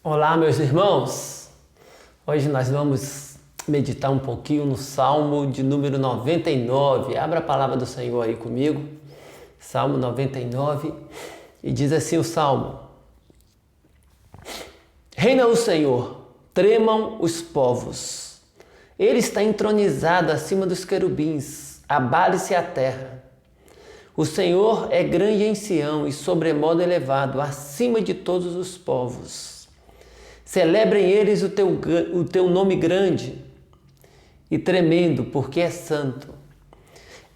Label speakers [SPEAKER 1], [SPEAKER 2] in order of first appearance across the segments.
[SPEAKER 1] Olá, meus irmãos! Hoje nós vamos meditar um pouquinho no Salmo de número 99. Abra a palavra do Senhor aí comigo. Salmo 99. E diz assim o Salmo: Reina o Senhor, tremam os povos. Ele está entronizado acima dos querubins, abale-se a terra. O Senhor é grande em Sião e sobremodo elevado, acima de todos os povos. Celebrem eles o teu nome grande e tremendo, porque é santo.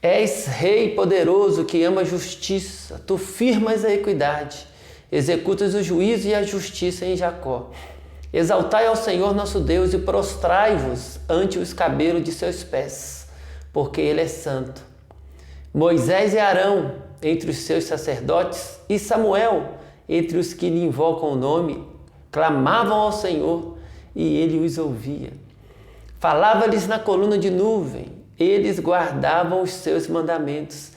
[SPEAKER 1] És Rei poderoso que ama a justiça, tu firmas a equidade, executas o juízo e a justiça em Jacó. Exaltai ao Senhor nosso Deus e prostrai-vos ante o escabelo de seus pés, porque Ele é santo. Moisés e Arão entre os seus sacerdotes e Samuel entre os que lhe invocam o nome, clamavam ao Senhor e Ele os ouvia. Falava-lhes na coluna de nuvem, eles guardavam os seus mandamentos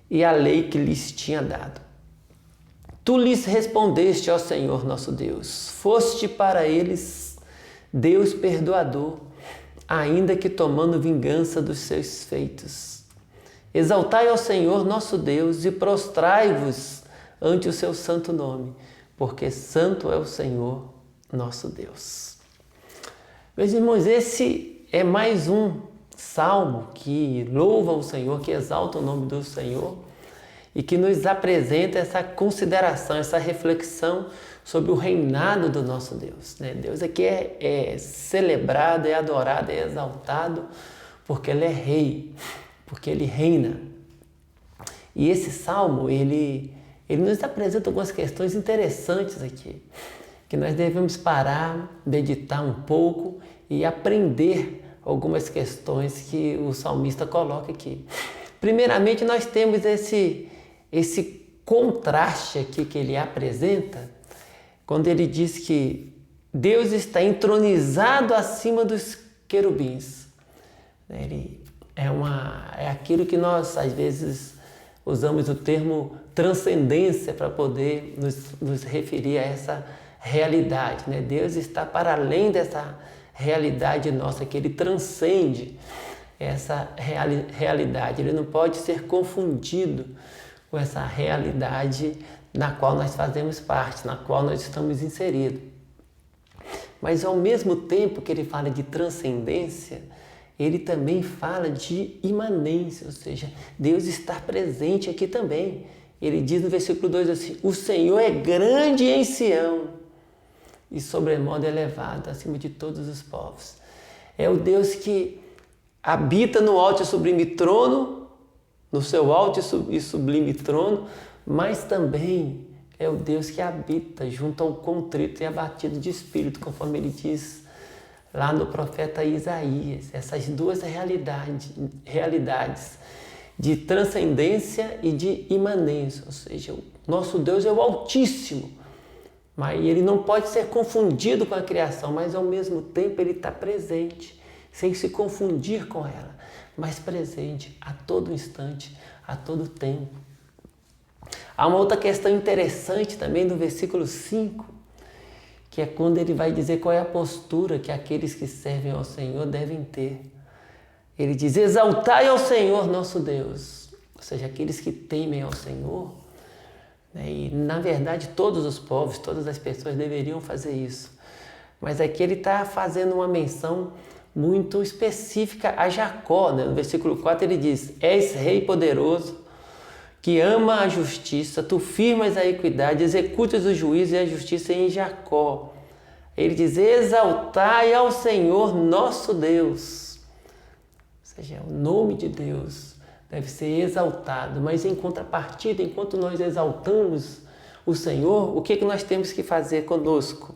[SPEAKER 1] e a lei que lhes tinha dado. Tu lhes respondeste, ó Senhor nosso Deus, foste para eles Deus perdoador, ainda que tomando vingança dos seus feitos. Exaltai ao Senhor nosso Deus e prostrai-vos ante o seu santo nome, porque santo é o Senhor nosso Deus. Meus irmãos, esse é mais um salmo que louva o Senhor, que exalta o nome do Senhor e que nos apresenta essa consideração, essa reflexão sobre o reinado do nosso Deus. Deus aqui é celebrado, é adorado, é exaltado porque Ele é Rei, porque Ele reina. E esse salmo, ele nos apresenta algumas questões interessantes aqui, que nós devemos parar, meditar um pouco e aprender algumas questões que o salmista coloca aqui. Primeiramente, nós temos esse contraste aqui que ele apresenta, quando ele diz que Deus está entronizado acima dos querubins. É aquilo que nós, às vezes, usamos o termo transcendência para poder nos referir a essa realidade. Deus está para além dessa realidade nossa, que Ele transcende essa realidade. Ele não pode ser confundido com essa realidade na qual nós fazemos parte, na qual nós estamos inseridos. Mas ao mesmo tempo que Ele fala de transcendência, Ele também fala de imanência, ou seja, Deus está presente aqui também. Ele diz no versículo 2 assim: o Senhor é grande em Sião e sobremodo elevado acima de todos os povos. É o Deus que habita no alto e sublime trono, no seu alto e sublime trono, mas também é o Deus que habita junto ao contrito e abatido de espírito, conforme ele diz lá no profeta Isaías. Essas duas realidades de transcendência e de imanência, ou seja, o nosso Deus é o Altíssimo, mas Ele não pode ser confundido com a criação, mas ao mesmo tempo Ele está presente, sem se confundir com ela, mas presente a todo instante, a todo tempo. Há uma outra questão interessante também no versículo 5, que é quando ele vai dizer qual é a postura que aqueles que servem ao Senhor devem ter. Ele diz: exaltai ao Senhor nosso Deus, ou seja, aqueles que temem ao Senhor. E na verdade todos os povos, todas as pessoas deveriam fazer isso. Mas aqui ele está fazendo uma menção muito específica a Jacó. No versículo 4 ele diz: és Rei poderoso, que ama a justiça, tu firmas a equidade, executas o juízo e a justiça em Jacó. Ele diz: exaltai ao Senhor nosso Deus. Ou seja, o nome de Deus deve ser exaltado, mas em contrapartida, enquanto nós exaltamos o Senhor, o que nós temos que fazer conosco?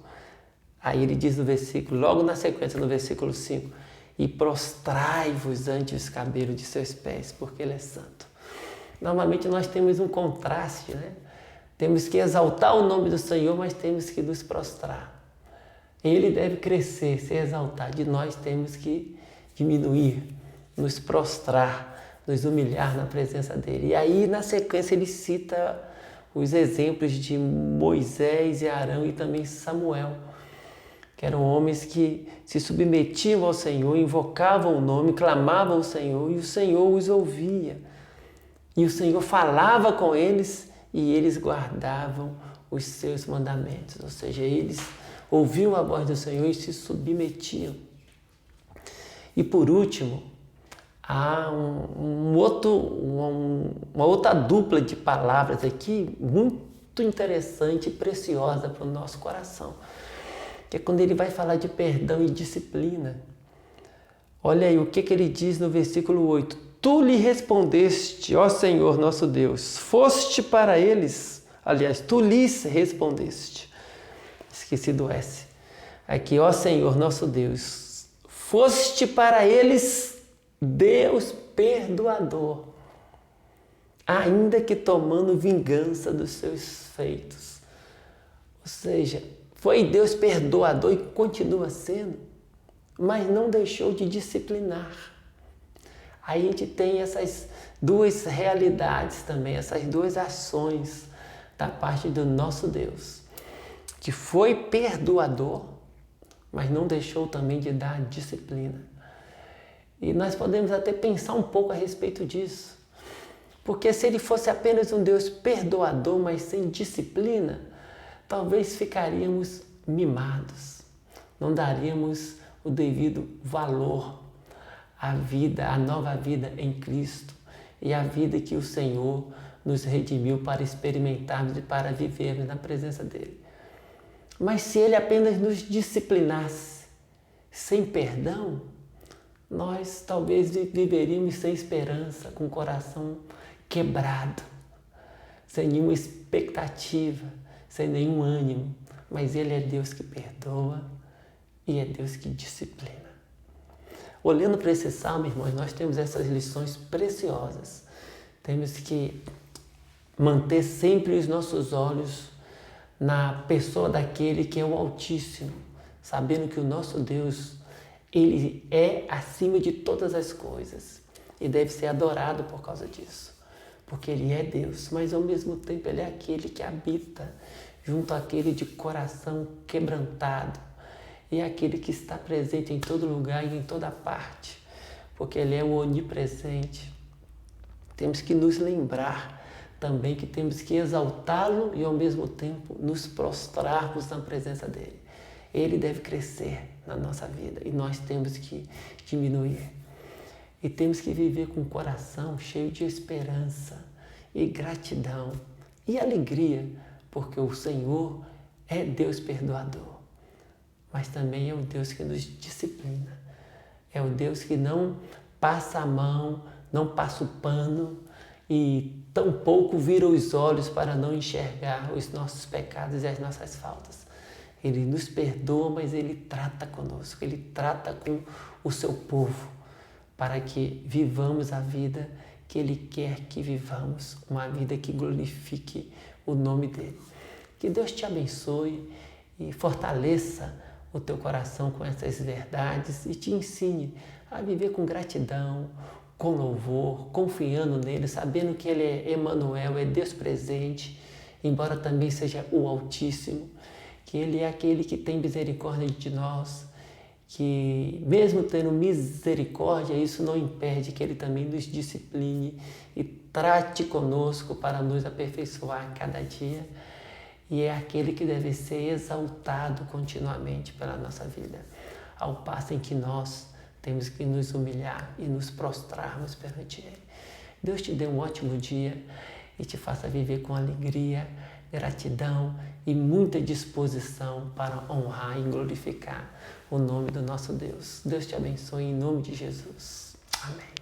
[SPEAKER 1] Aí ele diz no versículo, logo na sequência, no versículo 5, e prostrai-vos ante o escabelo de seus pés, porque Ele é santo. Normalmente nós temos um contraste, Temos que exaltar o nome do Senhor, mas temos que nos prostrar. Ele deve crescer, ser exaltado, e nós temos que diminuir, nos prostrar, nos humilhar na presença dele. E aí, na sequência, ele cita os exemplos de Moisés e Arão e também Samuel, que eram homens que se submetiam ao Senhor, invocavam o nome, clamavam ao Senhor e o Senhor os ouvia. E o Senhor falava com eles e eles guardavam os seus mandamentos, ou seja, eles ouviam a voz do Senhor e se submetiam. E por último, há uma outra dupla de palavras aqui muito interessante e preciosa para o nosso coração, que é quando ele vai falar de perdão e disciplina. Olha aí o que ele diz no versículo 8. Tu lhe respondeste, ó Senhor nosso Deus, foste para eles, aliás, tu lhes respondeste. Esqueci do S. Aqui, ó Senhor nosso Deus, foste para eles Deus perdoador, ainda que tomando vingança dos seus feitos. Ou seja, foi Deus perdoador e continua sendo, mas não deixou de disciplinar. Aí a gente tem essas duas realidades também, essas duas ações da parte do nosso Deus, que foi perdoador, mas não deixou também de dar disciplina. E nós podemos até pensar um pouco a respeito disso. Porque se ele fosse apenas um Deus perdoador, mas sem disciplina, talvez ficaríamos mimados. Não daríamos o devido valor à vida, à nova vida em Cristo e à vida que o Senhor nos redimiu para experimentarmos e para vivermos na presença dele. Mas se ele apenas nos disciplinasse sem perdão, nós talvez viveríamos sem esperança, com o coração quebrado, sem nenhuma expectativa, sem nenhum ânimo. Mas ele é Deus que perdoa e é Deus que disciplina. Olhando para esse salmo, irmãos, nós temos essas lições preciosas. Temos que manter sempre os nossos olhos na pessoa daquele que é o Altíssimo, sabendo que o nosso Deus, ele é acima de todas as coisas e deve ser adorado por causa disso, porque ele é Deus, mas ao mesmo tempo ele é aquele que habita junto àquele de coração quebrantado e é aquele que está presente em todo lugar e em toda parte, porque ele é o onipresente. Temos que nos lembrar também que temos que exaltá-lo e ao mesmo tempo nos prostrarmos na presença dele. Ele deve crescer na nossa vida e nós temos que diminuir. E temos que viver com o coração cheio de esperança e gratidão e alegria, porque o Senhor é Deus perdoador, mas também é o Deus que nos disciplina. É o Deus que não passa a mão, não passa o pano e tampouco vira os olhos para não enxergar os nossos pecados e as nossas faltas. Ele nos perdoa, mas ele trata conosco, ele trata com o seu povo, para que vivamos a vida que ele quer que vivamos, uma vida que glorifique o nome dele. Que Deus te abençoe e fortaleça o teu coração com essas verdades e te ensine a viver com gratidão, com louvor, confiando nele, sabendo que ele é Emanuel, é Deus presente, embora também seja o Altíssimo, que ele é aquele que tem misericórdia de nós, que mesmo tendo misericórdia, isso não impede que ele também nos discipline e trate conosco para nos aperfeiçoar a cada dia. E é aquele que deve ser exaltado continuamente pela nossa vida, ao passo em que nós temos que nos humilhar e nos prostrarmos perante ele. Deus te dê um ótimo dia e te faça viver com alegria, gratidão e muita disposição para honrar e glorificar o nome do nosso Deus. Deus te abençoe em nome de Jesus. Amém.